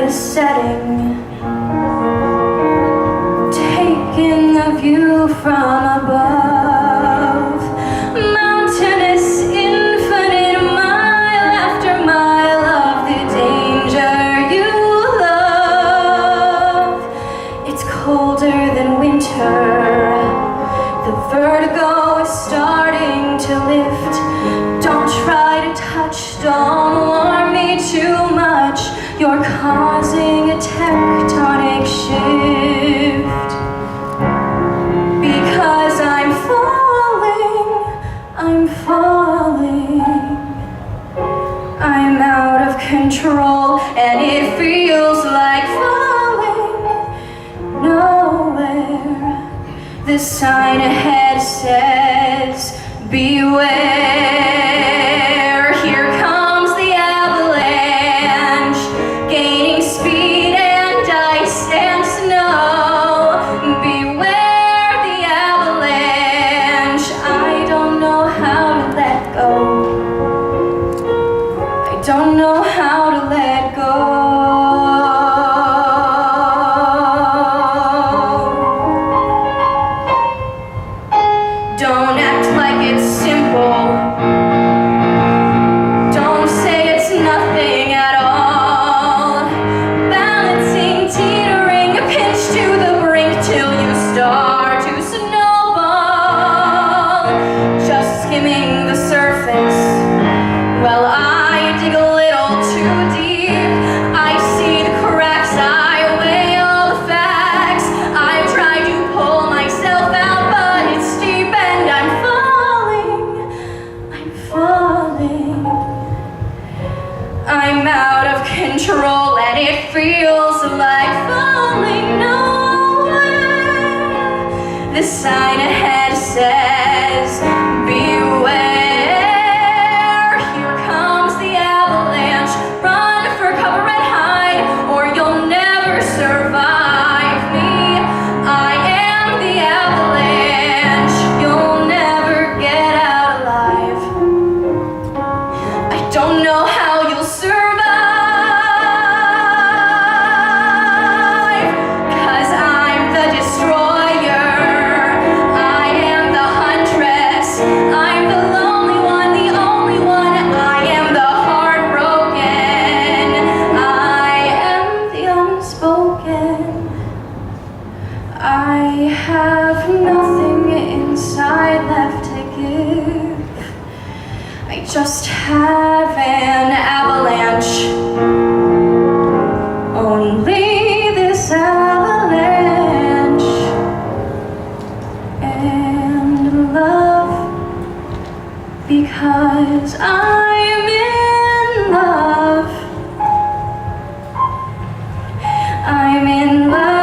Setting, taking a view from above, mountainous, infinite, mile after mile of the danger you love. It's colder than winter, the vertigo is starting to lift. Don't try to touch, don't warm me too much. You're causing a tectonic shift. Because I'm falling, I'm out of control, and it feels like falling nowhere. The sign ahead says, beware. Here comes the avalanche, gaining speed and ice and snow. Beware the avalanche. I don't know how to let go. I don't know how to let go. Don't act like it's simple. Don't say it's nothing at all. Balancing, teetering, a pinch to the brink till you start to snowball. Just skimming the surface. Well, I dig a little too deep. I see the cracks, I weigh all the facts. I've tried to pull myself out, but it's steep and I'm falling. I'm out of control and it feels like falling nowhere. The sign ahead says, beware. Here comes the avalanche. Run for cover and hide, or you'll never survive me. I am the avalanche. You'll never get out alive. I don't know how you'll survive, 'cause I'm the destroyer. I am the huntress. I'm the lonely one, the only one. I am the heartbroken. I am the unspoken. I have nothing inside left to give. I just have an avalanche. Only this avalanche and love. Because I'm in love. I'm in love.